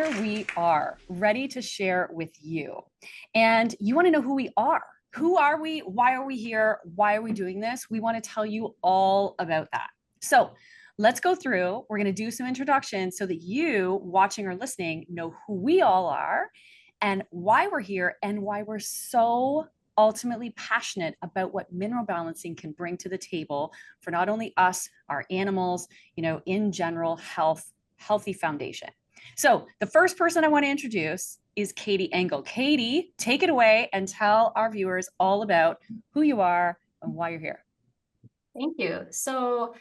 here we are, ready to share with you. And you want to know who we are. Who are we? Why are we here? Why are we doing this? We want to tell you all about that. So let's go through. We're going to do some introductions so that you, watching or listening, know who we all are and why we're here and why we're so ultimately passionate about what mineral balancing can bring to the table for not only us, our animals, in general, healthy foundation. So the first person I want to introduce is Katie Engel. Katie, take it away and tell our viewers all about who you are and why you're here. Thank you. So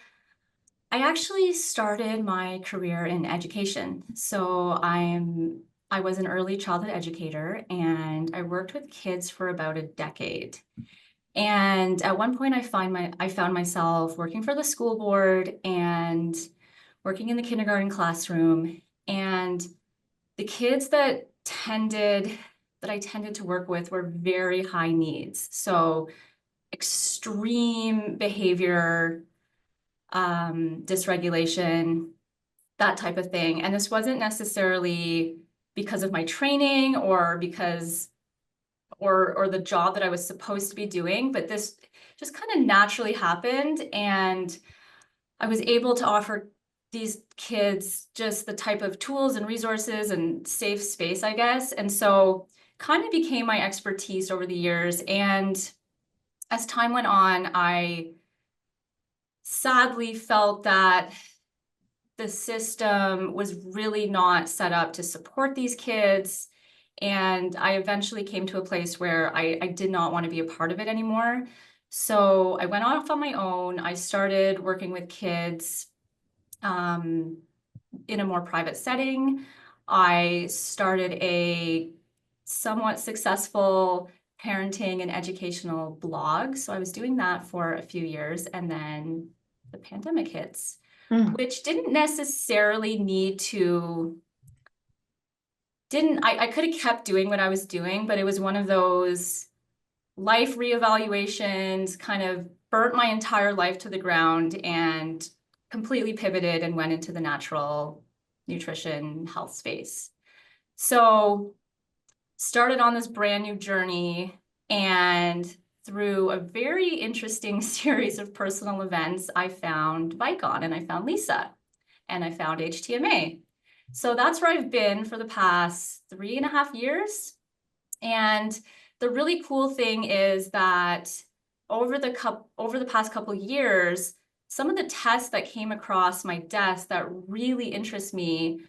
I actually started my career in education. So I was an early childhood educator and I worked with kids for about a decade. And at one point I found myself working for the school board and working in the kindergarten classroom. And the kids that I tended to work with were very high needs. So extreme behavior, dysregulation, that type of thing. And this wasn't necessarily because of my training or or the job that I was supposed to be doing, but this just kind of naturally happened. And I was able to offer these kids just the type of tools and resources and safe space, I guess. And so kind of became my expertise over the years. And as time went on, I sadly felt that the system was really not set up to support these kids. And I eventually came to a place where I did not want to be a part of it anymore. So I went off on my own. I started working with kids in a more private setting. I started a somewhat successful parenting and educational blog. So I was doing that for a few years, and then the pandemic hits, which didn't necessarily need to, I could have kept doing what I was doing, but it was one of those life reevaluations, kind of burnt my entire life to the ground and completely pivoted and went into the natural nutrition health space. So started on this brand new journey, and through a very interesting series of personal events, I found Vicon and I found Lisa and I found HTMA. So that's where I've been for the past 3.5 years. And the really cool thing is that over the past couple of years, some of the tests that came across my desk that really interest me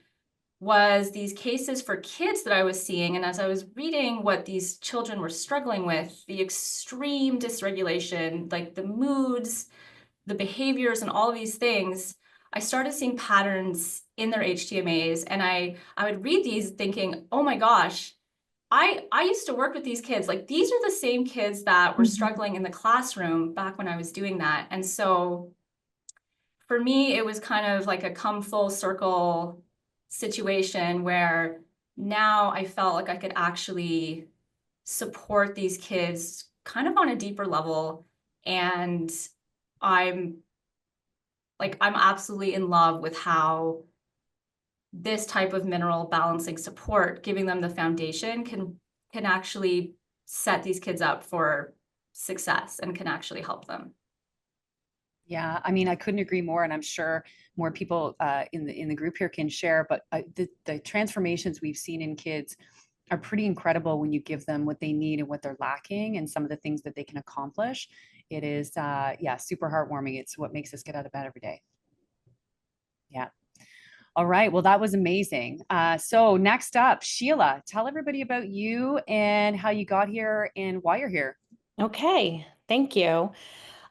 was these cases for kids that I was seeing. And as I was reading what these children were struggling with, the extreme dysregulation, like the moods, the behaviors, and all of these things, I started seeing patterns in their HTMAs. And I would read these thinking, oh my gosh, I used to work with these kids. Like, these are the same kids that were struggling in the classroom back when I was doing that. And so for me, it was kind of like a come full circle situation where now I felt like I could actually support these kids kind of on a deeper level. And I'm absolutely in love with how this type of mineral balancing support, giving them the foundation, can actually set these kids up for success and can actually help them. Yeah, I mean, I couldn't agree more, and I'm sure more people in the group here can share. But the transformations we've seen in kids are pretty incredible when you give them what they need and what they're lacking, and some of the things that they can accomplish. It is, yeah, super heartwarming. It's what makes us get out of bed every day. Yeah. All right. Well, that was amazing. So next up, Sheila, tell everybody about you and how you got here and why you're here. Okay, thank you.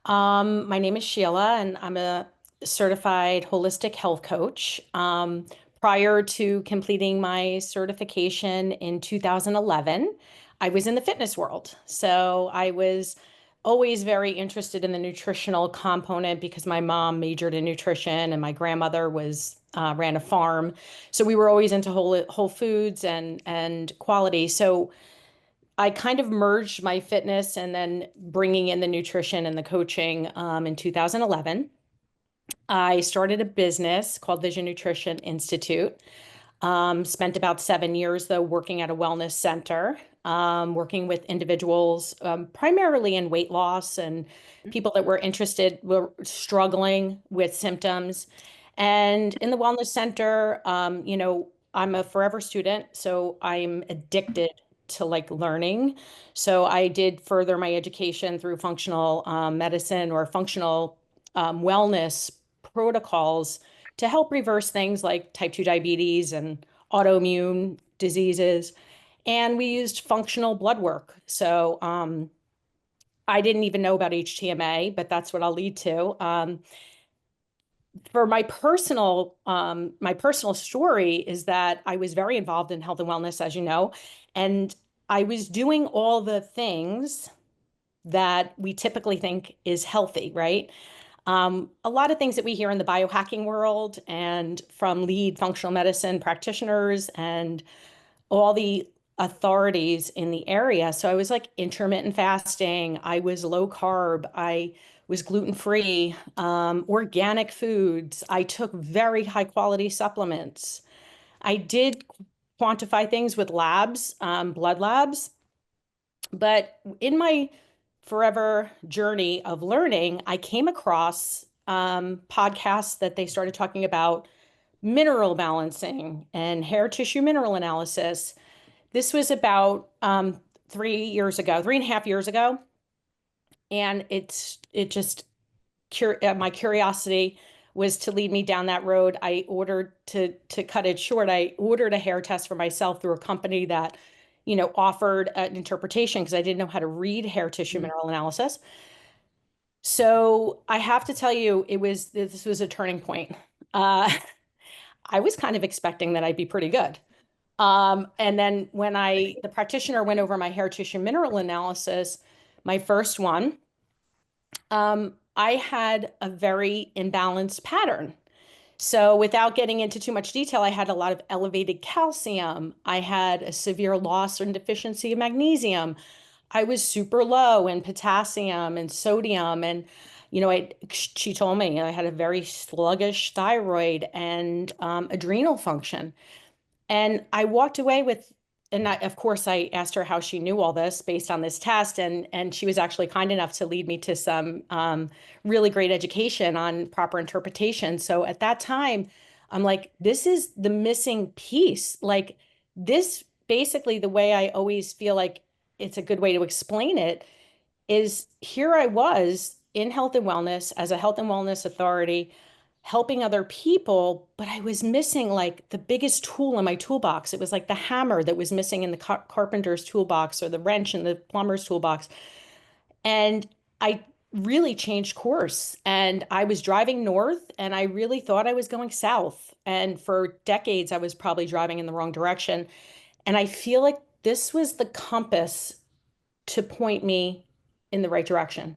My name is Sheila, and I'm a certified holistic health coach. Prior to completing my certification in 2011, I was in the fitness world. So I was always very interested in the nutritional component because my mom majored in nutrition and my grandmother ran a farm. So we were always into whole foods and quality. So I kind of merged my fitness and then bringing in the nutrition and the coaching in 2011. I started a business called Vision Nutrition Institute. Spent about 7 years, though, working at a wellness center, working with individuals primarily in weight loss and people that were struggling with symptoms. And in the wellness center, I'm a forever student, so I'm addicted to like learning. So I did further my education through functional medicine or functional wellness protocols to help reverse things like type 2 diabetes and autoimmune diseases. And we used functional blood work. So I didn't even know about HTMA, but that's what I'll lead to. For my personal story is that I was very involved in health and wellness, as you know, and I was doing all the things that we typically think is healthy, right? A lot of things that we hear in the biohacking world and from lead functional medicine practitioners and all the authorities in the area. So I was like intermittent fasting, I was low carb, I was gluten-free, organic foods. I took very high quality supplements. I did quantify things with labs, blood labs, but in my forever journey of learning, I came across podcasts that they started talking about mineral balancing and hair tissue mineral analysis. This was about 3 years ago, 3.5 years ago. And my curiosity was to lead me down that road. I ordered to cut it short. I ordered a hair test for myself through a company that, offered an interpretation because I didn't know how to read hair tissue mineral analysis. So I have to tell you, this was a turning point. I was kind of expecting that I'd be pretty good. And then when the practitioner went over my hair tissue mineral analysis, my first one, I had a very imbalanced pattern. So without getting into too much detail, I had a lot of elevated calcium. I had a severe loss or deficiency of magnesium. I was super low in potassium and sodium. And, she told me I had a very sluggish thyroid and adrenal function. And I walked away with, of course, I asked her how she knew all this based on this test. And she was actually kind enough to lead me to some really great education on proper interpretation. So at that time, I'm like, this is the missing piece. Like this, basically, the way I always feel like it's a good way to explain it is here I was in health and wellness as a health and wellness authority helping other people, but I was missing like the biggest tool in my toolbox. It was like the hammer that was missing in the carpenter's toolbox or the wrench in the plumber's toolbox. And I really changed course. And I was driving north and I really thought I was going south. And for decades, I was probably driving in the wrong direction. And I feel like this was the compass to point me in the right direction.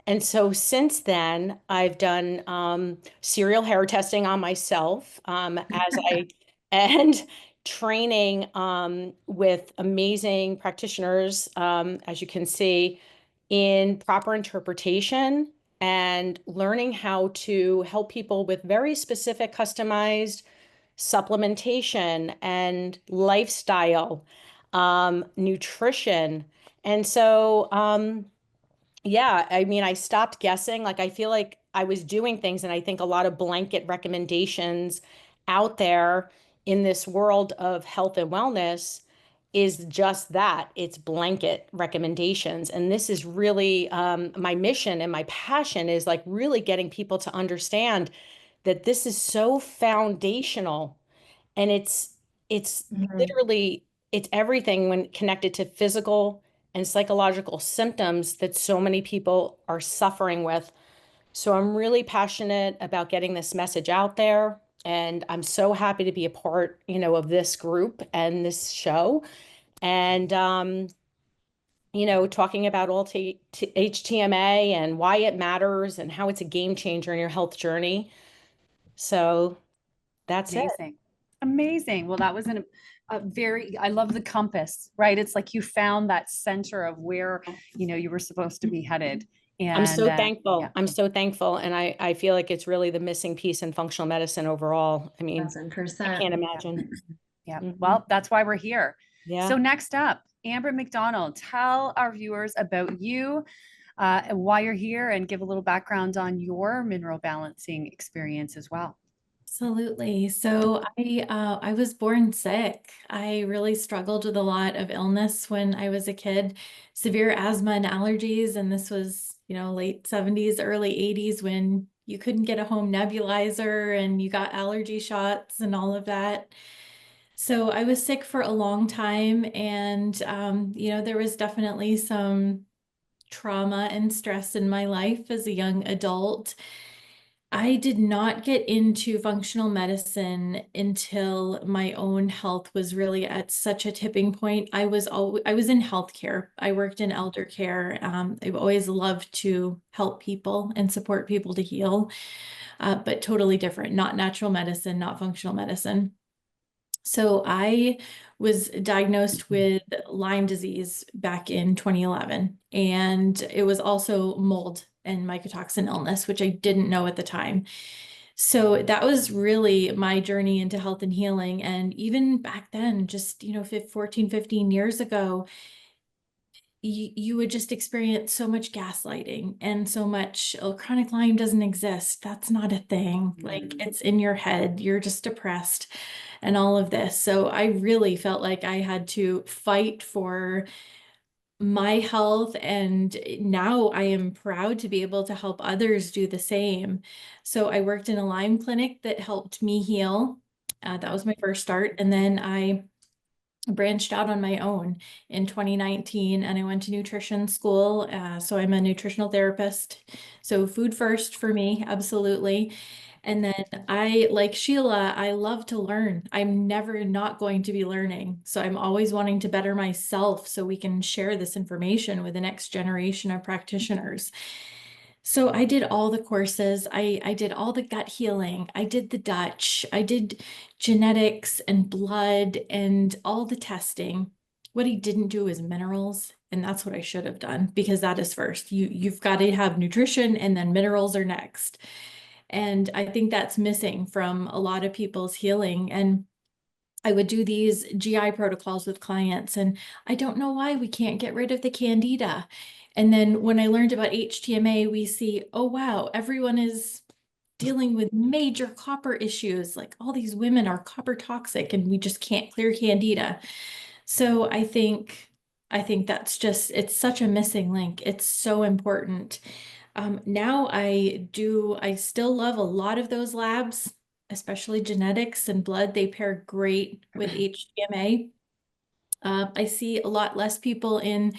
And so since then, I've done serial hair testing on myself and training with amazing practitioners, as you can see, in proper interpretation and learning how to help people with very specific, customized supplementation and lifestyle, nutrition. And so, yeah, I mean, I stopped guessing. Like, I feel like I was doing things, and I think a lot of blanket recommendations out there in this world of health and wellness is just that. It's blanket recommendations. And this is really my mission and my passion is like really getting people to understand that this is so foundational and it's literally it's everything when connected to physical and psychological symptoms that so many people are suffering with. So I'm really passionate about getting this message out there. And I'm so happy to be a part, of this group and this show. And, talking about all HTMA and why it matters and how it's a game changer in your health journey. So that's it. Amazing. Amazing. Well, that was I love the compass, right? It's like you found that center of where, you were supposed to be headed. I'm And so thankful. yeah, I'm so thankful. And I feel like it's really the missing piece in functional medicine overall. I mean, I 1000%. can't imagine. yeah. Mhm. Well, that's why we're here. Yeah. So next up, Amber McDonald, tell our viewers about you, and why you're here, and give a little background on your mineral balancing experience as well. Absolutely. So I was born sick. I really struggled with a lot of illness when I was a kid, severe asthma and allergies, and this was, late 70s, early 80s when you couldn't get a home nebulizer and you got allergy shots and all of that. So I was sick for a long time, and there was definitely some trauma and stress in my life as a young adult. I did not get into functional medicine until my own health was really at such a tipping point. I was in healthcare. I worked in elder care. I've always loved to help people and support people to heal, but totally different, not natural medicine, not functional medicine. So I was diagnosed with Lyme disease back in 2011, and it was also mold and mycotoxin illness, which I didn't know at the time. So that was really my journey into health and healing. And even back then, just, 14, 15 years ago, you would just experience so much gaslighting and so much, oh, chronic Lyme doesn't exist. That's not a thing. Like, it's in your head. You're just depressed and all of this. So I really felt like I had to fight for my health. And now I am proud to be able to help others do the same. So I worked in a Lyme clinic that helped me heal. That was my first start. And then I branched out on my own in 2019, and I went to nutrition school. So I'm a nutritional therapist. So food first for me, absolutely. And then like Sheila, I love to learn. I'm never not going to be learning. So I'm always wanting to better myself so we can share this information with the next generation of practitioners. So I did all the courses. I did all the gut healing. I did the Dutch. I did genetics and blood and all the testing. What he didn't do is minerals, and that's what I should have done, because that is first. You've got to have nutrition, and then minerals are next. And I think that's missing from a lot of people's healing. And I would do these GI protocols with clients, and I don't know why we can't get rid of the candida. And then when I learned about HTMA, we see, oh, wow, everyone is dealing with major copper issues. Like, all these women are copper toxic and we just can't clear candida. So I think that's just, it's such a missing link. It's so important. Now I still love a lot of those labs, especially genetics and blood. They pair great with HTMA. I see a lot less people in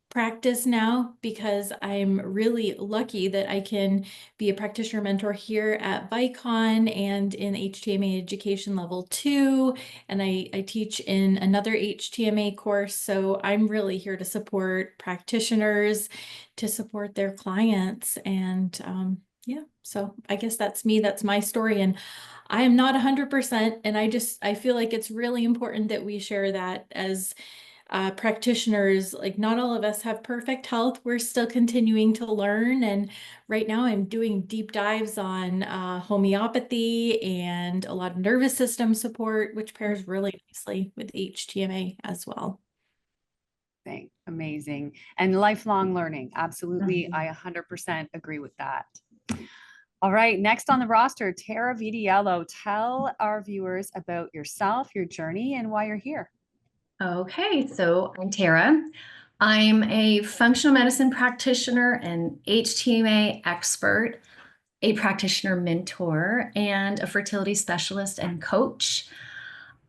practice now because I'm really lucky that I can be a practitioner mentor here at Vicon and in HTMA Education Level 2, and I teach in another HTMA course. So I'm really here to support practitioners, to support their clients. And yeah, so I guess that's me. That's my story. And I am not 100%. And I feel like it's really important that we share that as practitioners. Like, not all of us have perfect health. We're still continuing to learn. And right now I'm doing deep dives on homeopathy and a lot of nervous system support, which pairs really nicely with HTMA as well. Amazing. And lifelong learning. Absolutely. I 100% agree with that. All right, next on the roster, Tara Vitiello. Tell our viewers about yourself, your journey, and why you're here. Okay, so I'm Tara. I'm a functional medicine practitioner and HTMA expert, a practitioner mentor, and a fertility specialist and coach.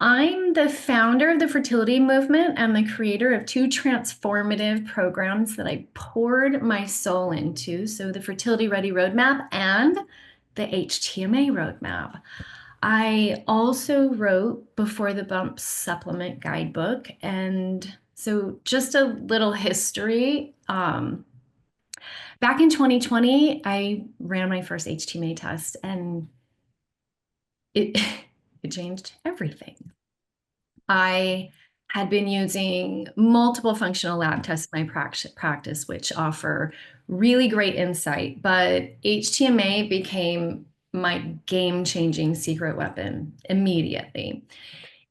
I'm the founder of the fertility movement and the creator of two transformative programs that I poured my soul into. So the Fertility Ready Roadmap and the HTMA Roadmap. I also wrote Before the Bumps supplement guidebook. And so just a little history. Back in 2020, I ran my first HTMA test, and it changed everything. I had been using multiple functional lab tests in my practice, which offer really great insight, but HTMA became my game-changing secret weapon immediately.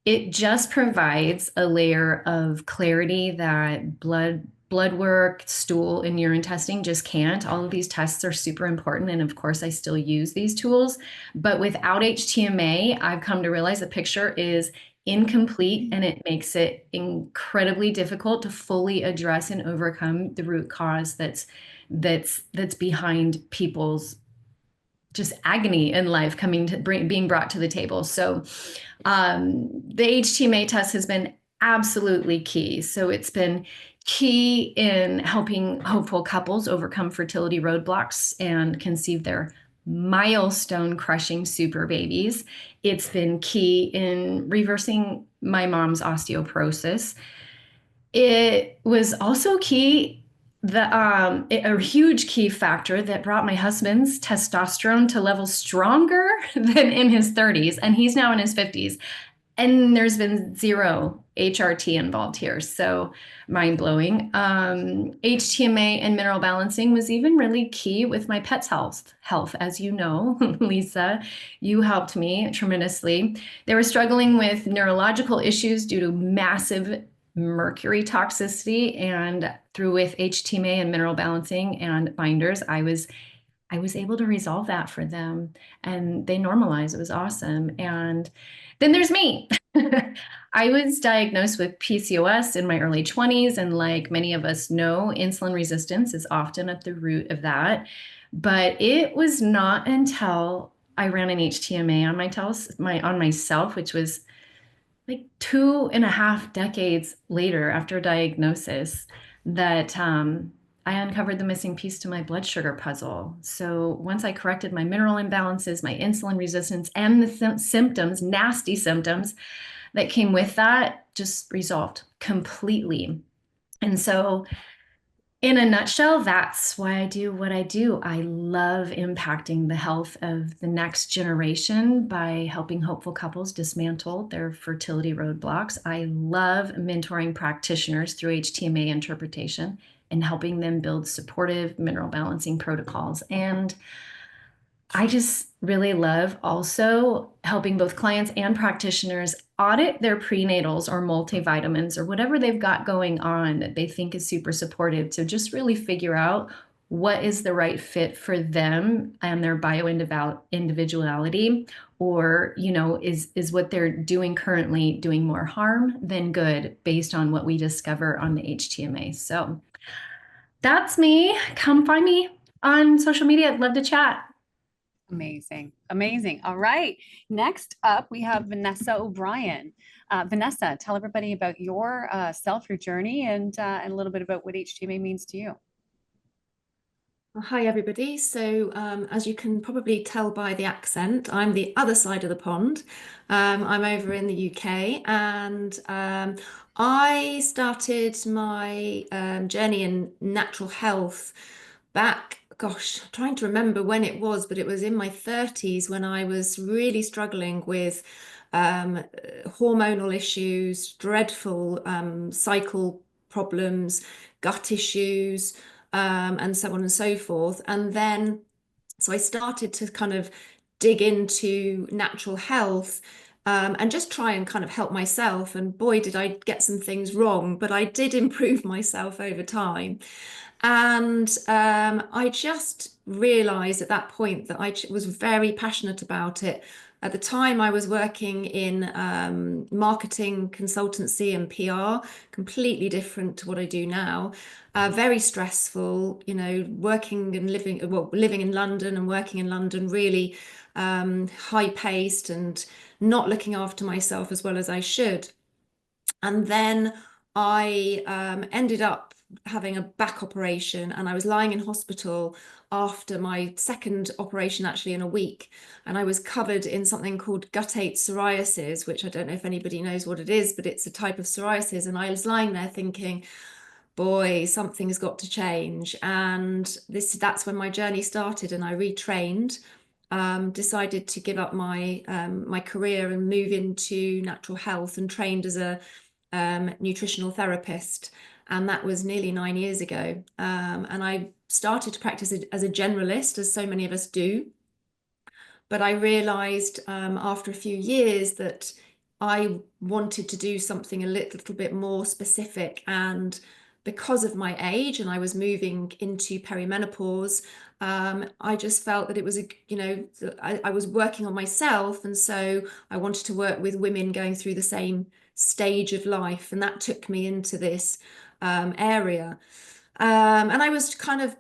It just provides a layer of clarity that blood work, stool, and urine testing just can't. All of these tests are super important, and of course I still use these tools, but without HTMA, I've come to realize the picture is incomplete, and it makes it incredibly difficult to fully address and overcome the root cause that's behind people's just agony in life being brought to the table. So the HTMA test has been absolutely key. So it's been key in helping hopeful couples overcome fertility roadblocks and conceive their milestone crushing super babies. It's been key in reversing my mom's osteoporosis. It was also key, a huge key factor that brought my husband's testosterone to levels stronger than in his 30s, and he's now in his 50s. And there's been zero HRT involved here, so mind-blowing. HTMA and mineral balancing was even really key with my pet's health. As you know, Lisa, you helped me tremendously. They were struggling with neurological issues due to massive mercury toxicity, and with HTMA and mineral balancing and binders, I was able to resolve that for them, and they normalized. It was awesome. And then there's me. I was diagnosed with PCOS in my early 20s, and like many of us know, insulin resistance is often at the root of that. But it was not until I ran an HTMA on myself, which was like 2.5 decades later after diagnosis, that I uncovered the missing piece to my blood sugar puzzle. So once I corrected my mineral imbalances, my insulin resistance, and the symptoms, nasty symptoms that came with that, just resolved completely. And so in a nutshell, that's why I do what I do. I love impacting the health of the next generation by helping hopeful couples dismantle their fertility roadblocks. I love mentoring practitioners through HTMA interpretation and helping them build supportive mineral balancing protocols. And I just really love also helping both clients and practitioners audit their prenatals or multivitamins or whatever they've got going on that they think is super supportive, to just really figure out what is the right fit for them and their individuality, or, is what they're doing currently doing more harm than good based on what we discover on the HTMA. So that's me. Come find me on social media. I'd love to chat. Amazing. Amazing. All right. Next up, we have Vanessa O'Brien. Vanessa, tell everybody about your self, your journey, and a little bit about what HTMA means to you. Hi, everybody. So as you can probably tell by the accent, I'm the other side of the pond. I'm over in the UK, and I started my journey in natural health back, gosh, I'm trying to remember when it was, but it was in my 30s when I was really struggling with hormonal issues, dreadful cycle problems, gut issues, and so on and so forth. And then, so I started to kind of dig into natural health and just try and kind of help myself. And boy, did I get some things wrong, but I did improve myself over time. And I just realized at that point that I was very passionate about it. At the time, I was working in marketing, consultancy, and PR, completely different to what I do now. Very stressful, working and living in London and working in London, really high paced and not looking after myself as well as I should. And then I ended up having a back operation, and I was lying in hospital after my second operation, actually in a week, and I was covered in something called guttate psoriasis, which I don't know if anybody knows what it is, but it's a type of psoriasis. And I was lying there thinking, boy, something's got to change. And that's when my journey started, and I retrained, decided to give up my my career and move into natural health, and trained as a nutritional therapist. And that was nearly 9 years ago. And I started to practice as a generalist, as so many of us do. But I realized after a few years that I wanted to do something a little bit more specific. And because of my age, and I was moving into perimenopause, I just felt that it was, I was working on myself. And so I wanted to work with women going through the same stage of life. And that took me into this area. And I was kind of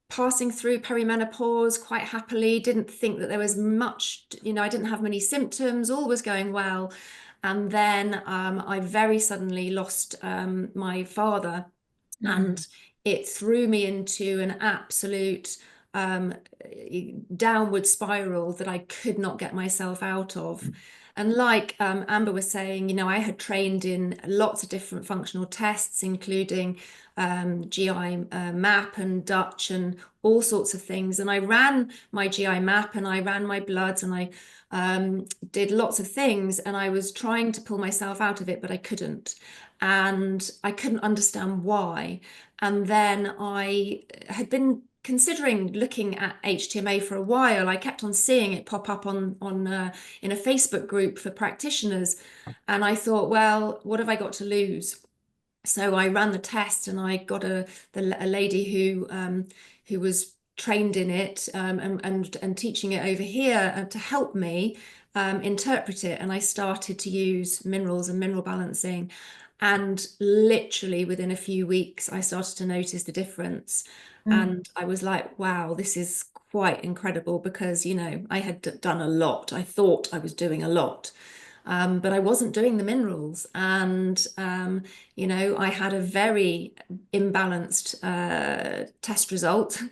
passing through perimenopause quite happily, didn't think that there was much, I didn't have many symptoms, all was going well. And then I very suddenly lost my father, and it threw me into an absolute downward spiral that I could not get myself out of. And like Amber was saying, I had trained in lots of different functional tests, including GI map and Dutch and all sorts of things. And I ran my GI map and I ran my bloods and I did lots of things, and I was trying to pull myself out of it, but I couldn't. And I couldn't understand why. And then I had been considering looking at HTMA for a while. I kept on seeing it pop up in a Facebook group for practitioners. And I thought, well, what have I got to lose? So I ran the test, and I got a lady who was trained in it and teaching it over here to help me interpret it. And I started to use minerals and mineral balancing. And literally within a few weeks, I started to notice the difference. And I was like, wow, this is quite incredible, because, I had done a lot. I thought I was doing a lot. But I wasn't doing the minerals. And, I had a very imbalanced test result,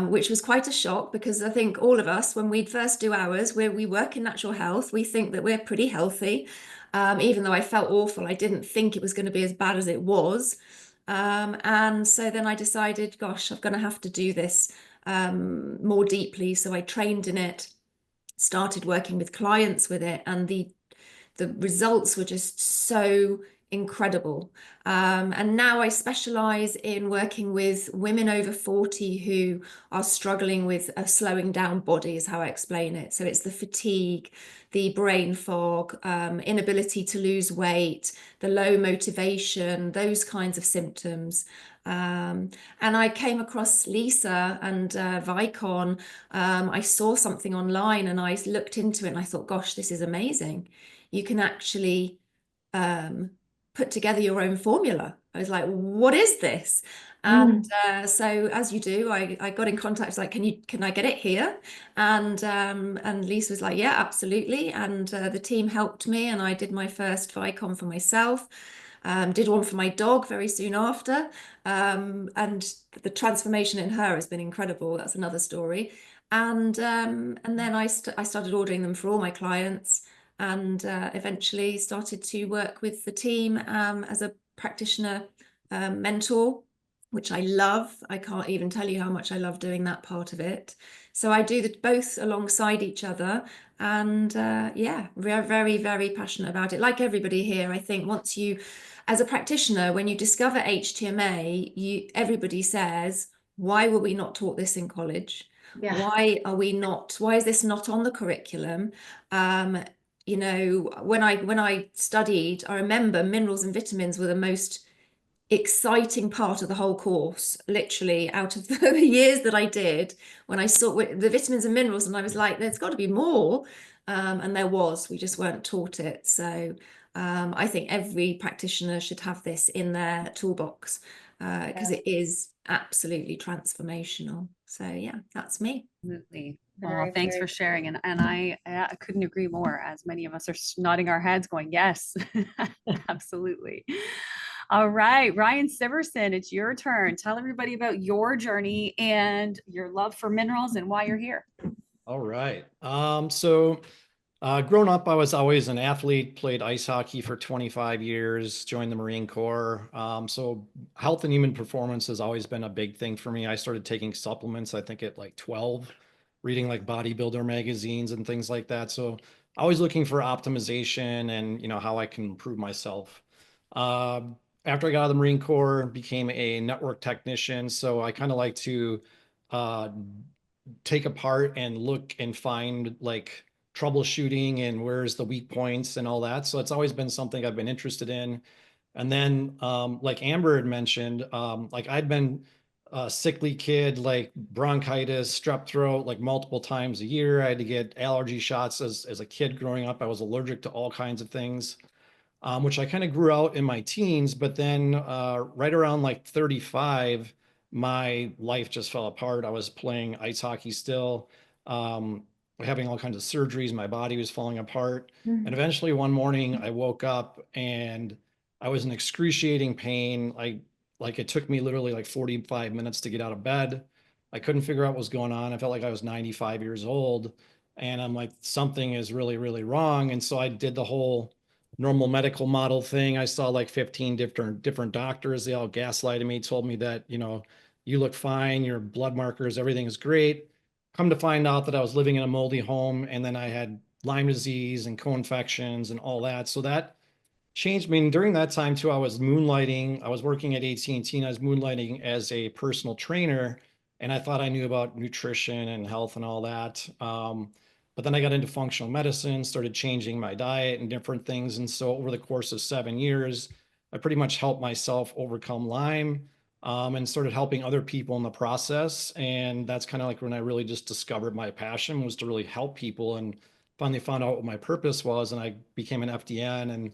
which was quite a shock, because I think all of us, when we first do ours, where we work in natural health, we think that we're pretty healthy. Even though I felt awful, I didn't think it was going to be as bad as it was. And so then I decided, gosh, I'm going to have to do this more deeply. So I trained in it, started working with clients with it, and the results were just so incredible. And now I specialize in working with women over 40 who are struggling with a slowing down body, is how I explain it. So it's the fatigue, the brain fog, inability to lose weight, the low motivation, those kinds of symptoms. And I came across Lisa and Vicon. I saw something online and I looked into it and I thought, gosh, this is amazing. You can actually put together your own formula. I was like, what is this? And so as you do, I got in contact. I was like, can I get it here? And Lisa was like, yeah, absolutely. And the team helped me, and I did my first Vicon for myself. Did one for my dog very soon after. And the transformation in her has been incredible. That's another story. And then I started ordering them for all my clients, and eventually started to work with the team as a practitioner mentor, which I love. I can't even tell you how much I love doing that part of it. So I do both alongside each other, and yeah, we're very, very passionate about it. Like everybody here, I think once you, as a practitioner, when you discover HTMA, everybody says, why were we not taught this in college? Yeah. Why is this not on the curriculum? When I studied, I remember minerals and vitamins were the most exciting part of the whole course, literally out of the years that I did, when I saw the vitamins and minerals, and I was like, there's got to be more. And there was, we just weren't taught it. So I think every practitioner should have this in their toolbox, because it is absolutely transformational. So yeah, that's me. Absolutely. Well, thanks for sharing. And I couldn't agree more, as many of us are nodding our heads going, yes, absolutely. All right, Ryan Syverson, it's your turn. Tell everybody about your journey and your love for minerals and why you're here. All right. Growing up, I was always an athlete, played ice hockey for 25 years, joined the Marine Corps. So health and human performance has always been a big thing for me. I started taking supplements, I think at like 12, reading like bodybuilder magazines and things like that. So always looking for optimization and, how I can improve myself. after I got out of the Marine Corps, became a network technician. So I kind of like to take apart and look and find like troubleshooting and where's the weak points and all that. So it's always been something I've been interested in. And then, like Amber had mentioned, like I'd been a sickly kid, like bronchitis, strep throat, like multiple times a year. I had to get allergy shots as a kid growing up. I was allergic to all kinds of things, which I kind of grew out in my teens. But then right around like 35, my life just fell apart. I was playing ice hockey still, having all kinds of surgeries. My body was falling apart. And eventually one morning I woke up and I was in excruciating pain. Like it took me literally like 45 minutes to get out of bed. I couldn't figure out what was going on. I felt like I was 95 years old. And I'm like, something is really, really wrong. And so I did the whole normal medical model thing. I saw like 15 different doctors. They all gaslighted me, told me that, you know, you look fine, your blood markers, everything is great. Come to find out that I was living in a moldy home, and then I had Lyme disease and co-infections and all that. So that changed me. And during that time too, I was moonlighting. I was working at AT&T and I was moonlighting as a personal trainer. And I thought I knew about nutrition and health and all that. But then I got into functional medicine, started changing my diet and different things. And so over the course of 7 years, I pretty much helped myself overcome Lyme, and started helping other people in the process. And that's kind of like when I really just discovered my passion was to really help people, and finally found out what my purpose was. And I became an FDN in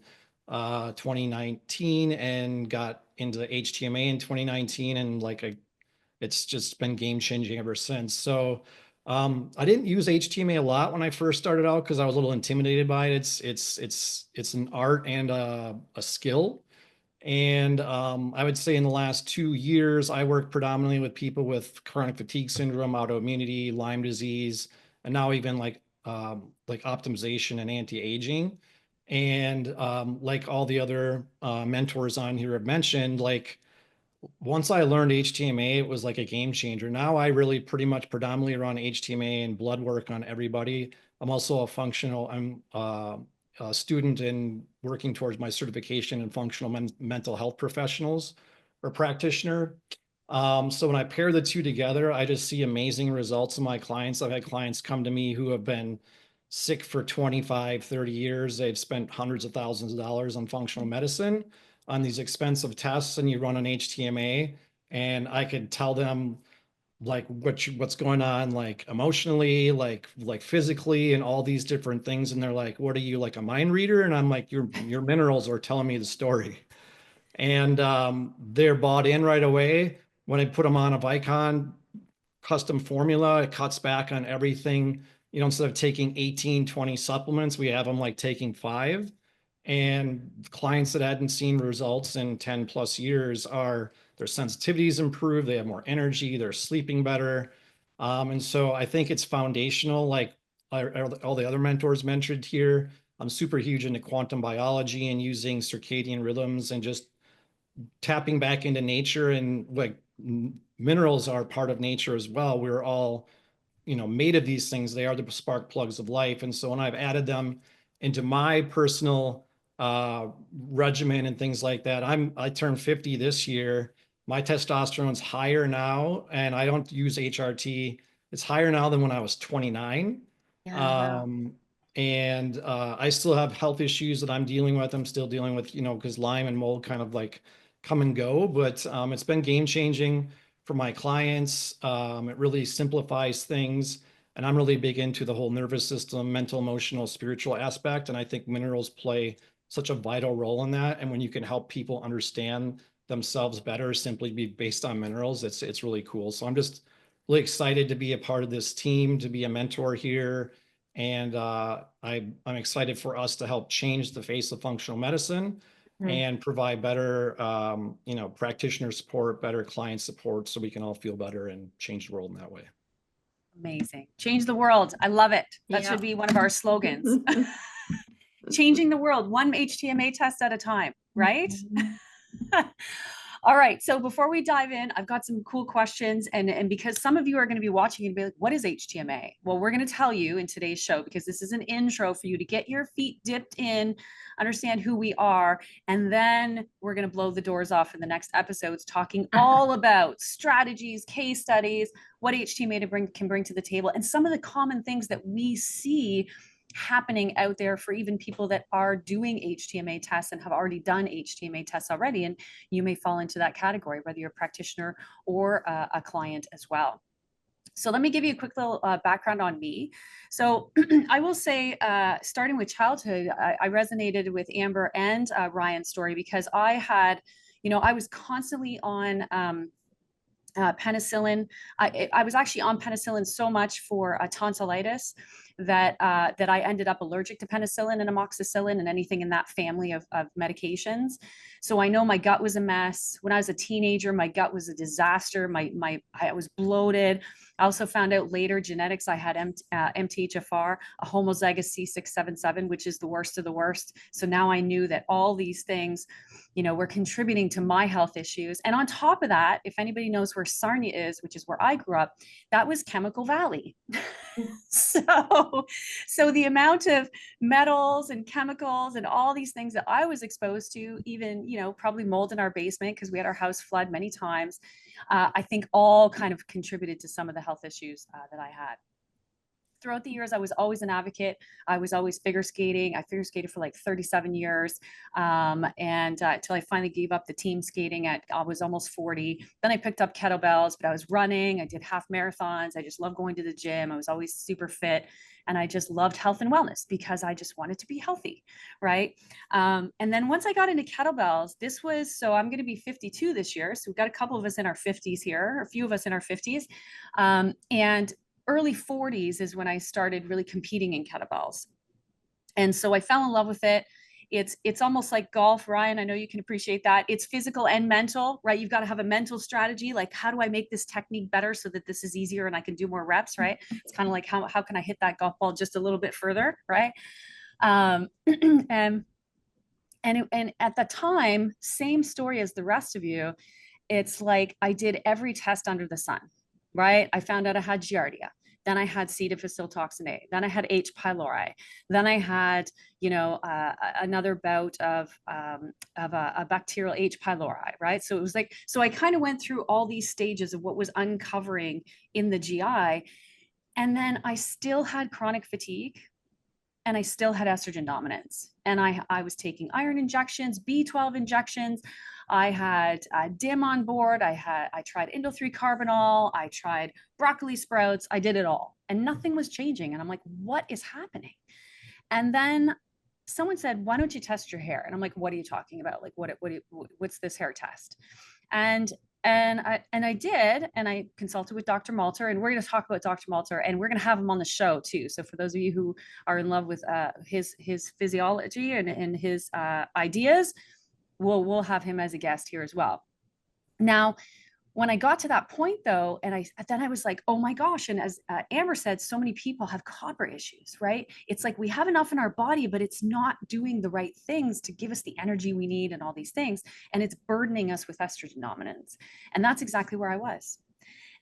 2019 and got into HTMA in 2019. And it's just been game changing ever since. So I didn't use HTMA a lot when I first started out because I was a little intimidated by it. It's an art and a skill. And I would say in the last 2 years, I work predominantly with people with chronic fatigue syndrome, autoimmunity, Lyme disease, and now even like optimization and anti-aging. And like all the other mentors on here have mentioned, like once I learned HTMA, it was like a game changer. Now I really pretty much predominantly run HTMA and blood work on everybody. I'm also I'm a student in working towards my certification in functional mental health professionals or practitioner. So when I pair the two together, I just see amazing results in my clients. I've had clients come to me who have been sick for 25, 30 years. They've spent hundreds of thousands of dollars on functional medicine, on these expensive tests, and you run an HTMA, and I could tell them like what's going on, like emotionally, like physically, and all these different things. And they're like, what are you, like a mind reader? And I'm like, your minerals are telling me the story. And they're bought in right away. When I put them on a Vicon custom formula, it cuts back on everything. You know, instead of taking 18, 20 supplements, we have them like taking 5. And clients that hadn't seen results in 10 plus years their sensitivities improved, they have more energy, they're sleeping better. And so I think it's foundational, like all the other mentors mentioned here. I'm super huge into quantum biology and using circadian rhythms and just tapping back into nature. And like minerals are part of nature as well. We're all, you know, made of these things. They are the spark plugs of life. And so when I've added them into my personal regimen and things like that, I turned 50 this year. My testosterone's higher now, and I don't use HRT. It's higher now than when I was 29. Yeah, And I still have health issues that I'm dealing with. I'm still dealing with, you know, because Lyme and mold kind of like come and go, but it's been game changing for my clients. It really simplifies things. And I'm really big into the whole nervous system, mental, emotional, spiritual aspect. And I think minerals play such a vital role in that. And when you can help people understand themselves better, simply be based on minerals, it's really cool. So I'm just really excited to be a part of this team, to be a mentor here. And I'm excited for us to help change the face of functional medicine and provide better, you know, practitioner support, better client support, so we can all feel better and change the world in that way. Amazing. Change the world. I love it. That Yeah. should be one of our slogans. Changing the world, one HTMA test at a time, right? All right. So before we dive in, I've got some cool questions. And because some of you are going to be watching and be like, what is HTMA? Well, we're going to tell you in today's show, because this is an intro for you to get your feet dipped in, understand who we are. And then we're going to blow the doors off in the next episodes, talking all about strategies, case studies, what HTMA can bring to the table, and some of the common things that we see happening out there for even people that are doing HTMA tests and have already done HTMA tests already. And you may fall into that category, whether you're a practitioner or a client as well. So let me give you a quick little background on me. So I will say, starting with childhood, I resonated with Amber and Ryan's story, because I had, I was constantly on penicillin. I was actually on penicillin so much for tonsillitis that I ended up allergic to penicillin and amoxicillin and anything in that family of medications. So I know my gut was a mess. When I was a teenager, my gut was a disaster. I was bloated. I also found out later genetics. I had MTHFR, a homozygous C677, which is the worst of the worst. So now I knew that all these things, were contributing to my health issues. And on top of that, if anybody knows where Sarnia is, which is where I grew up, that was Chemical Valley. So the amount of metals and chemicals and all these things that I was exposed to, even, probably mold in our basement because we had our house flood many times, I think all kind of contributed to some of the health issues that I had. Throughout the years, I was always an advocate. I was always figure skating. I figure skated for like 37 years. And until I finally gave up the team skating I was almost 40. Then I picked up kettlebells, but I was running. I did half marathons. I just loved going to the gym. I was always super fit. And I just loved health and wellness because I just wanted to be healthy, right? And then once I got into kettlebells, so I'm going to be 52 this year. So we've got a couple of us in our 50s here, a few of us in our 50s. And early 40s is when I started really competing in kettlebells. And so I fell in love with it. It's almost like golf, Ryan. I know you can appreciate that. It's physical and mental, right? You've got to have a mental strategy. Like, how do I make this technique better so that this is easier and I can do more reps, right? It's kind of like, how can I hit that golf ball just a little bit further, right? And at the time, same story as the rest of you. It's like I did every test under the sun, right? I found out I had Giardia. Then I had C. difficile toxin A. Then I had H. pylori. Then I had, another bout of a bacterial H. pylori, right? So it was like, so I kind of went through all these stages of what was uncovering in the GI. And then I still had chronic fatigue and I still had estrogen dominance. And I was taking iron injections, B12 injections. I had DIM on board. I tried Indole-3 carbinol. I tried broccoli sprouts. I did it all and nothing was changing. And I'm like, what is happening? And then someone said, why don't you test your hair? And I'm like, what are you talking about? Like, what's this hair test? And I did, and I consulted with Dr. Malter, and we're going to talk about Dr. Malter, and we're going to have him on the show too. So for those of you who are in love with his physiology and his ideas, we'll have him as a guest here as well. Now, when I got to that point though, and then I was like, oh my gosh. And as Amber said, so many people have copper issues, right? It's like we have enough in our body, but it's not doing the right things to give us the energy we need and all these things. And it's burdening us with estrogen dominance. And that's exactly where I was.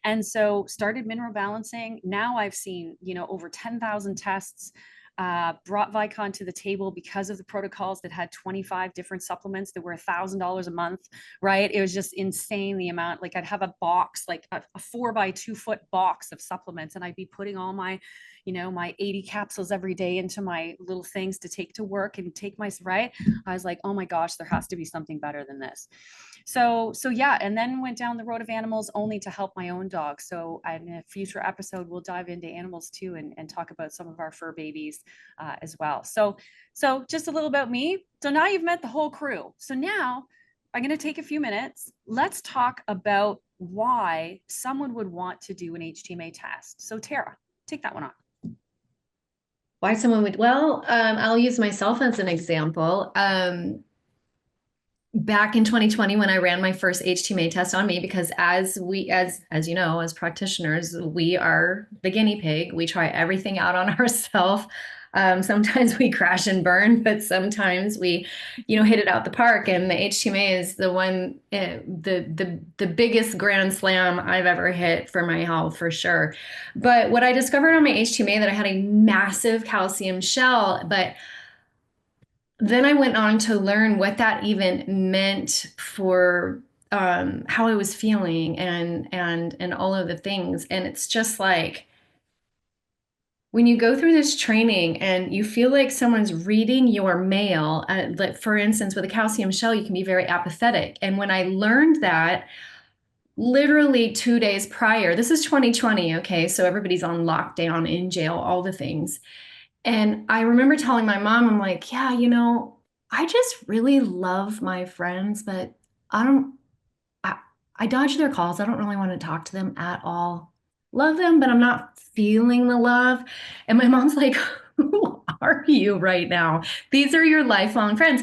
And so started mineral balancing. Now I've seen, over 10,000 tests, brought Vicon to the table because of the protocols that had 25 different supplements that were $1,000 a month, right? It was just insane the amount. Like I'd have a box, like a 4x2 foot box of supplements, and I'd be putting all my, my 80 capsules every day into my little things to take to work and take my, right? I was like, oh my gosh, there has to be something better than this. So yeah, and then went down the road of animals only to help my own dog. So in a future episode, we'll dive into animals too and talk about some of our fur babies as well. So just a little about me. So now you've met the whole crew. So now I'm going to take a few minutes. Let's talk about why someone would want to do an HTMA test. So Tara, take that one on. Why someone would, well, I'll use myself as an example. Back in 2020, when I ran my first HTMA test on me, because as you know, as practitioners, we are the guinea pig. We try everything out on ourselves. Sometimes we crash and burn, but sometimes we, hit it out the park. And the HTMA is the one, the biggest grand slam I've ever hit for my health, for sure. But what I discovered on my HTMA, that I had a massive calcium shell, but then I went on to learn what that even meant for how I was feeling and all of the things. And it's just like, when you go through this training and you feel like someone's reading your mail, like for instance, with a calcium shell, you can be very apathetic. And when I learned that, literally 2 days prior, this is 2020, okay, so everybody's on lockdown, in jail, all the things. And I remember telling my mom, I'm like, yeah, I just really love my friends, but I dodge their calls. I don't really want to talk to them at all. Love them, but I'm not feeling the love. And my mom's like, who are you right now? These are your lifelong friends.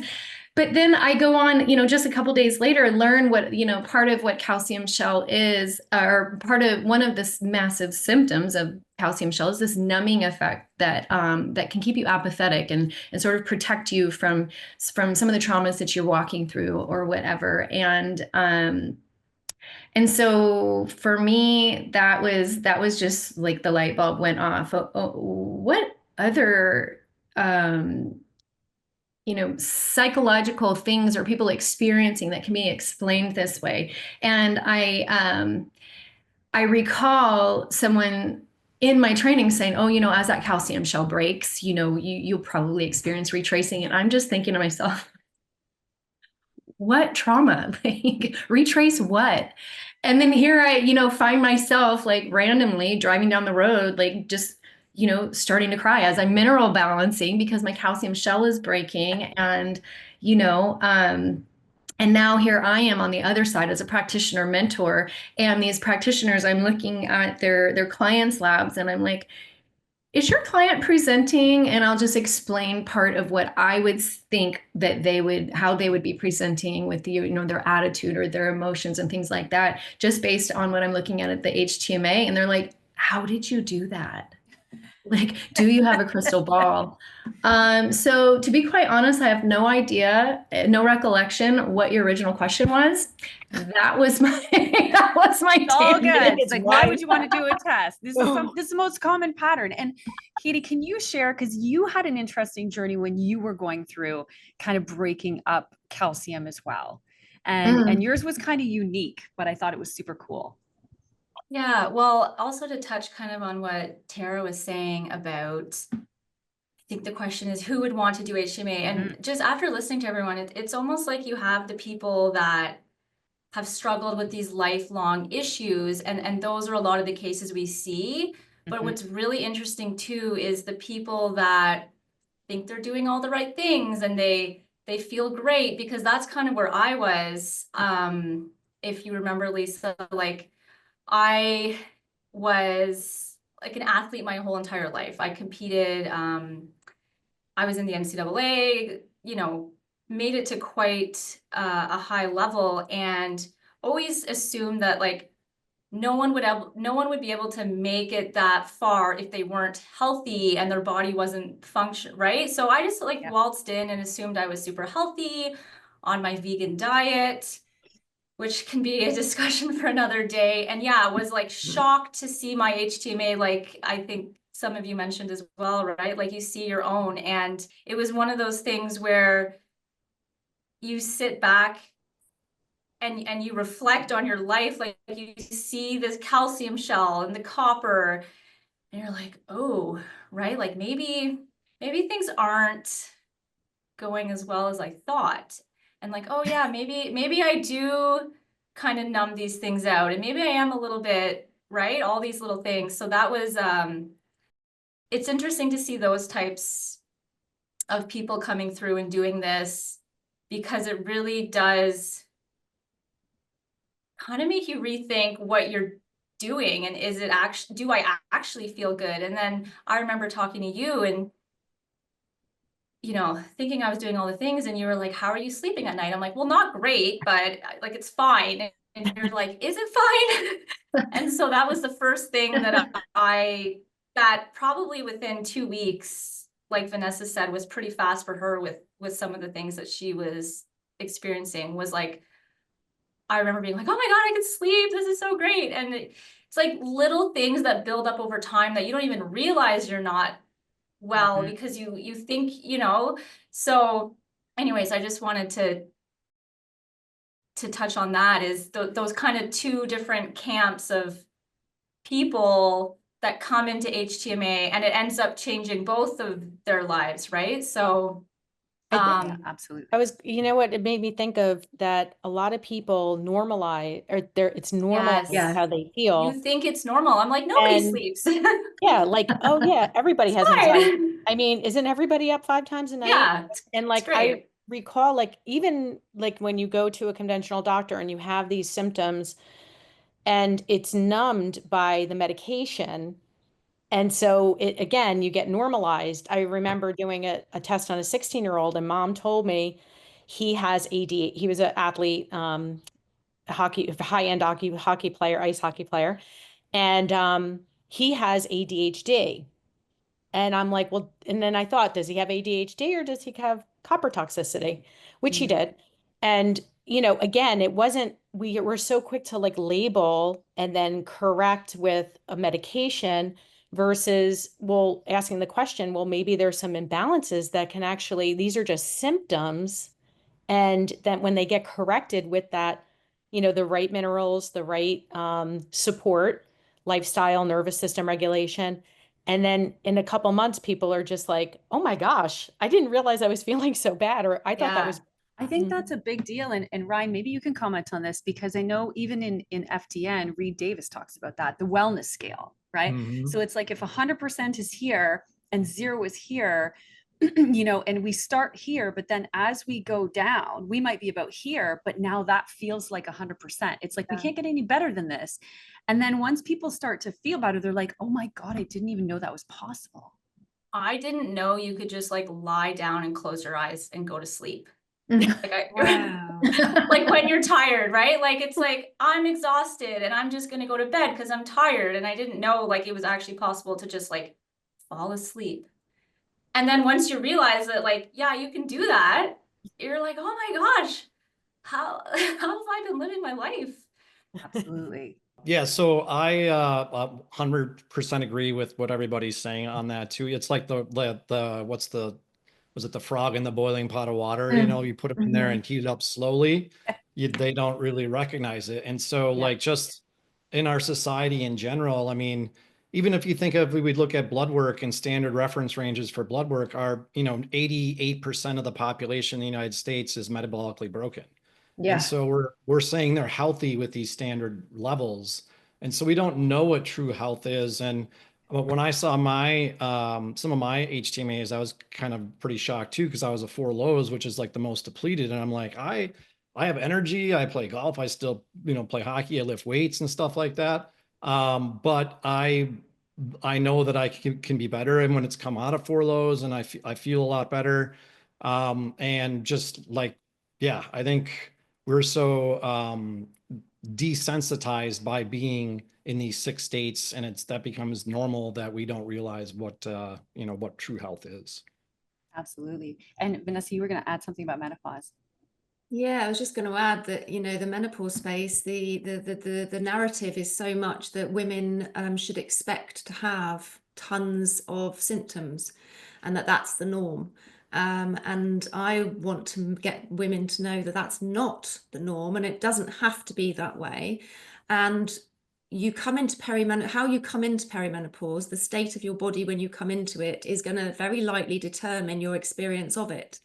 But then I go on, just a couple days later and learn what, part of what calcium shell is, or part of one of the massive symptoms of calcium shell is this numbing effect that that can keep you apathetic and sort of protect you from some of the traumas that you're walking through or whatever. And so for me, that was just like the light bulb went off. What other psychological things are people experiencing that can be explained this way? And I recall someone in my training saying, oh, as that calcium shell breaks, you'll probably experience retracing. And I'm just thinking to myself, what trauma? Like, retrace what? And then here I, find myself like randomly driving down the road, like just, starting to cry as I'm mineral balancing because my calcium shell is breaking. And, and now here I am on the other side as a practitioner mentor. And these practitioners, I'm looking at their clients' labs and I'm like, is your client presenting? And I'll just explain part of what I would think that how they would be presenting with their attitude or their emotions and things like that, just based on what I'm looking at the HTMA. And they're like, how did you do that? Like, do you have a crystal ball? So to be quite honest, I have no idea, no recollection what your original question was. That was my It's all good. It's like, why right. would you want to do a test? This is the most common pattern. And Katie, can you share, because you had an interesting journey when you were going through kind of breaking up calcium as well. And yours was kind of unique, but I thought it was super cool. Yeah, well, also to touch kind of on what Tara was saying about, I think the question is who would want to do HTMA? And just after listening to everyone, it's almost like you have the people that have struggled with these lifelong issues, and those are a lot of the cases we see. But what's really interesting too is the people that think they're doing all the right things and they feel great, because that's kind of where I was. If you remember, Lisa, like I was like an athlete my whole entire life. I competed, I was in the NCAA, made it to quite a high level, and always assumed that like no one would be able to make it that far if they weren't healthy and their body wasn't function right. So I just waltzed in and assumed I was super healthy on my vegan diet, which can be a discussion for another day. And yeah, I was like shocked to see my HTMA, like I think some of you mentioned as well, right? Like you see your own. And it was one of those things where you sit back and you reflect on your life, like you see this calcium shell and the copper, and you're like, oh, right? Like maybe things aren't going as well as I thought. And like, oh yeah, maybe I do kind of numb these things out, and maybe I am a little bit, right? All these little things. So that was, it's interesting to see those types of people coming through and doing this, because it really does kind of make you rethink what you're doing, and is it actually, do I actually feel good? And then I remember talking to you and thinking I was doing all the things, and you were like, how are you sleeping at night? I'm like, well, not great, but like, it's fine. And you're like, is it fine? And so that was the first thing that that probably within 2 weeks, like Vanessa said, was pretty fast for her with some of the things that she was experiencing. Was like, I remember being like, oh my God, I can sleep. This is so great. And it's like little things that build up over time that you don't even realize you're not well, because you think, you know. So anyways, I just wanted to touch on that, is those kind of two different camps of people that come into HTMA, and it ends up changing both of their lives, right? So Yeah, absolutely. You know what, it made me think of that a lot of people normalize, or it's normal Yes. how they feel. You think it's normal. I'm like, nobody And- sleeps. Yeah, like, oh yeah, everybody has fine. anxiety. I mean, isn't everybody up 5 times a night? Yeah, And like, great. I recall, like, even like when you go to a conventional doctor and you have these symptoms and it's numbed by the medication. And so it, again, you get normalized. I remember doing a test on a 16-year-old, and mom told me he has ADHD. He was an athlete, hockey, high-end hockey player, ice hockey player. And he has ADHD. And I'm like, well, and then I thought, does he have ADHD or does he have copper toxicity? Which he did. And, you know, again, it wasn't, we were so quick to like label and then correct with a medication versus, well, asking the question, well, maybe there's some imbalances that can actually, these are just symptoms. And then when they get corrected with that, you know, the right minerals, the right support, lifestyle, nervous system regulation. And then in a couple months, people are just like, oh my gosh, I didn't realize I was feeling so bad. Or I thought that was. I think that's a big deal. And Ryan, maybe you can comment on this, because I know even in FDN, Reed Davis talks about that, the wellness scale, right? So it's like if 100% is here and 0 is here, you know, and we start here, but then as we go down, we might be about here, but now that feels like 100%. It's like, we can't get any better than this. And then once people start to feel better, they're like, oh my God, I didn't even know that was possible. I didn't know you could just like lie down and close your eyes and go to sleep. Like Wow. like when you're tired, right? Like, it's like, I'm exhausted and I'm just going to go to bed because I'm tired. And I didn't know like it was actually possible to just like fall asleep. And then once you realize that, like, yeah, you can do that, you're like, oh my gosh, how have I been living my life? Absolutely. Yeah, so I 100% agree with what everybody's saying on that too. It's like the was it the frog in the boiling pot of water? You know, you put them in there and heat it up slowly. They don't really recognize it. And so like just in our society in general, I mean, even if you think of, we would look at blood work and standard reference ranges for blood work are, you know, 88% of the population in the United States is metabolically broken. Yeah. And so we're saying they're healthy with these standard levels. And so we don't know what true health is. And when I saw my some of my HTMAs, I was kind of pretty shocked too, because I was a 4 lows, which is like the most depleted. And I'm like, I have energy. I play golf. I still, you know, play hockey. I lift weights and stuff like that. But I know that I can be better. And when it's come out of 4 lows, and I feel a lot better. And just like, yeah, I think we're so desensitized by being in these 6 states, and that becomes normal that we don't realize what you know, what true health is. Absolutely. And Vanessa, you were going to add something about menopause. Yeah, I was just going to add that, you know, the menopause space, the narrative is so much that women should expect to have tons of symptoms, and that's the norm. And I want to get women to know that that's not the norm, and it doesn't have to be that way. And you come into how you come into perimenopause, the state of your body when you come into it is going to very likely determine your experience of it.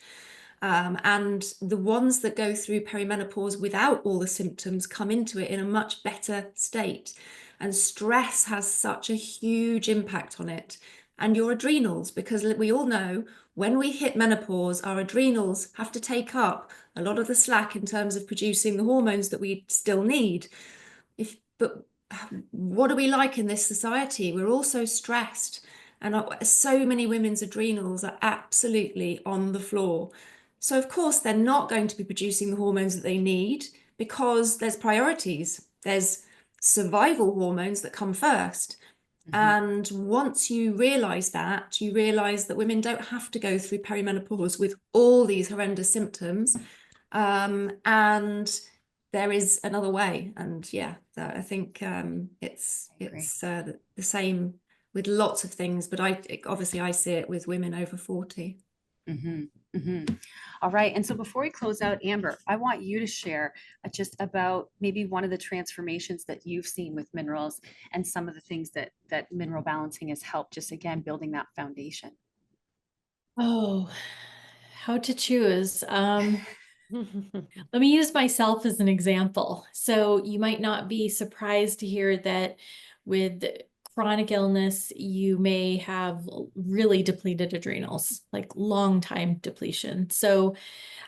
And the ones that go through perimenopause without all the symptoms come into it in a much better state. And stress has such a huge impact on it. And your adrenals, because we all know when we hit menopause, our adrenals have to take up a lot of the slack in terms of producing the hormones that we still need. But what are we like in this society? We're all so stressed, and so many women's adrenals are absolutely on the floor. So of course they're not going to be producing the hormones that they need, because there's priorities. There's survival hormones that come first. And once you realize that, you realize that women don't have to go through perimenopause with all these horrendous symptoms. And there is another way. And yeah, I think it's the same with lots of things, but obviously I see it with women over 40. All right. And so before we close out, Amber, I want you to share just about maybe one of the transformations that you've seen with minerals and some of the things that mineral balancing has helped, just again, building that foundation. Oh, how to choose. Let me use myself as an example. So you might not be surprised to hear that with chronic illness, you may have really depleted adrenals, like long time depletion. So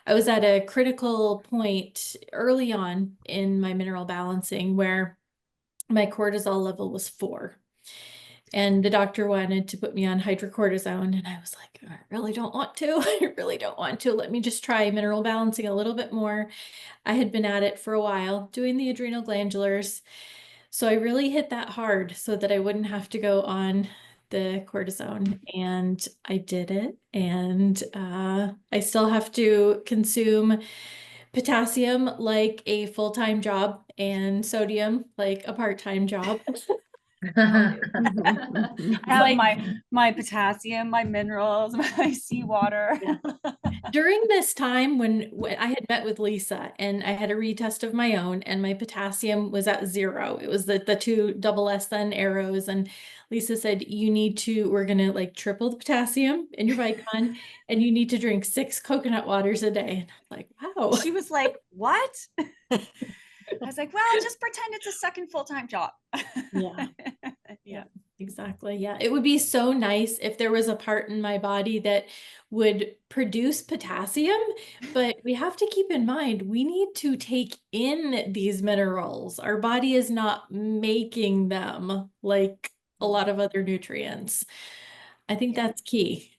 I was at a critical point early on in my mineral balancing where my cortisol level was 4. And the doctor wanted to put me on hydrocortisone. And I was like, I really don't want to. I really don't want to. Let me just try mineral balancing a little bit more. I had been at it for a while doing the adrenal glandulars. So I really hit that hard so that I wouldn't have to go on the cortisone. And I did it. And I still have to consume potassium like a full-time job and sodium like a part-time job. I have my potassium, my minerals, my seawater. Yeah. During this time when I had met with Lisa and I had a retest of my own and my potassium was at 0. It was the 2 double S then arrows. And Lisa said, we're going to like triple the potassium in your Vicon and you need to drink 6 coconut waters a day. And I'm like, wow. She was like, what? I was like, well, just pretend it's a second full-time job. Yeah, exactly. Yeah. It would be so nice if there was a part in my body that would produce potassium, but we have to keep in mind, we need to take in these minerals. Our body is not making them like a lot of other nutrients. I think that's key.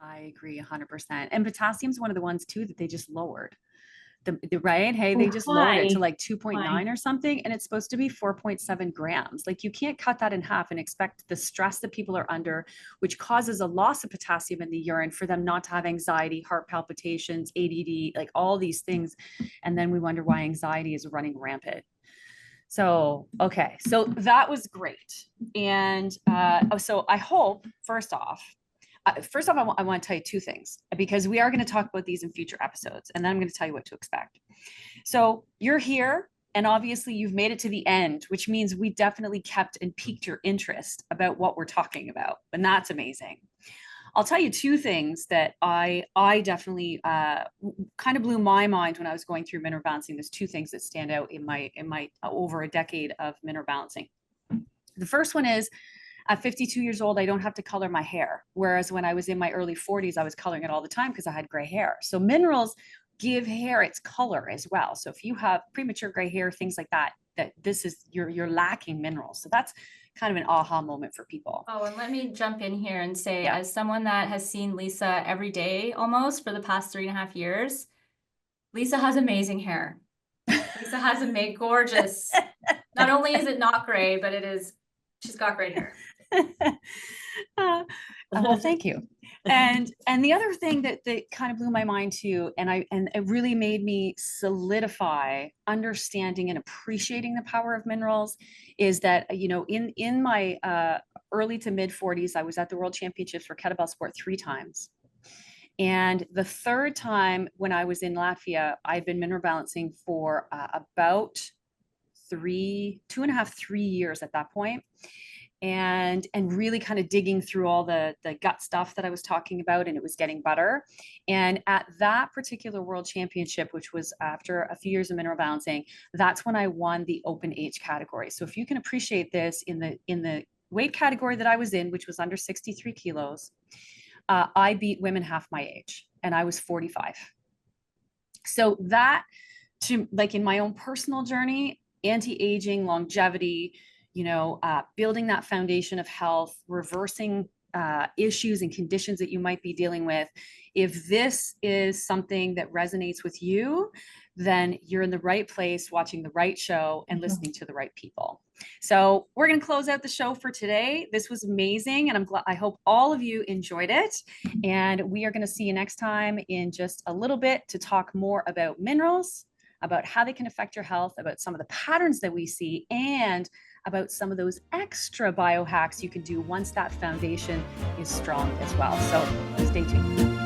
I agree 100%. And potassium is one of the ones too that they just lowered. Right? Hey, they just lowered it to like 2.9 or something, and it's supposed to be 4.7 grams. Like you can't cut that in half and expect the stress that people are under, which causes a loss of potassium in the urine, for them not to have anxiety, heart palpitations, ADD, like all these things. And then we wonder why anxiety is running rampant. So, okay. So that was great. And so I hope, first off, I want to tell you 2 things, because we are going to talk about these in future episodes, and then I'm going to tell you what to expect. So you're here, and obviously you've made it to the end, which means we definitely kept and piqued your interest about what we're talking about, and that's amazing. I'll tell you 2 things that I definitely kind of blew my mind when I was going through mineral balancing. There's 2 things that stand out in my over a decade of mineral balancing. The first one is, at 52 years old, I don't have to color my hair. Whereas when I was in my early 40s, I was coloring it all the time because I had gray hair. So minerals give hair its color as well. So if you have premature gray hair, things like that, you're lacking minerals. So that's kind of an aha moment for people. Oh, and let me jump in here and say, as someone that has seen Lisa every day almost for the past 3.5 years, Lisa has amazing hair. Lisa has gorgeous. Not only is it not gray, but she's got great hair. Well, thank you. And the other thing that kind of blew my mind too, and it really made me solidify understanding and appreciating the power of minerals, is that, in my early to mid 40s, I was at the World Championships for kettlebell sport 3 times. And the 3rd time when I was in Latvia, I'd been mineral balancing for about 2.5, 3 years at that point. And really kind of digging through all the gut stuff that I was talking about, and it was getting better. And at that particular World Championship, which was after a few years of mineral balancing, that's when I won the open age category. So if you can appreciate this, in the weight category that I was in, which was under 63 kilos, I beat women half my age, and I was 45. So that, like in my own personal journey, anti-aging, longevity, building that foundation of health, reversing issues and conditions that you might be dealing with. If this is something that resonates with you, then you're in the right place, watching the right show and listening to the right people. So we're going to close out the show for today. This was amazing, and I hope all of you enjoyed it. And we are going to see you next time in just a little bit to talk more about minerals, about how they can affect your health, about some of the patterns that we see, and about some of those extra biohacks you can do once that foundation is strong as well. So stay tuned.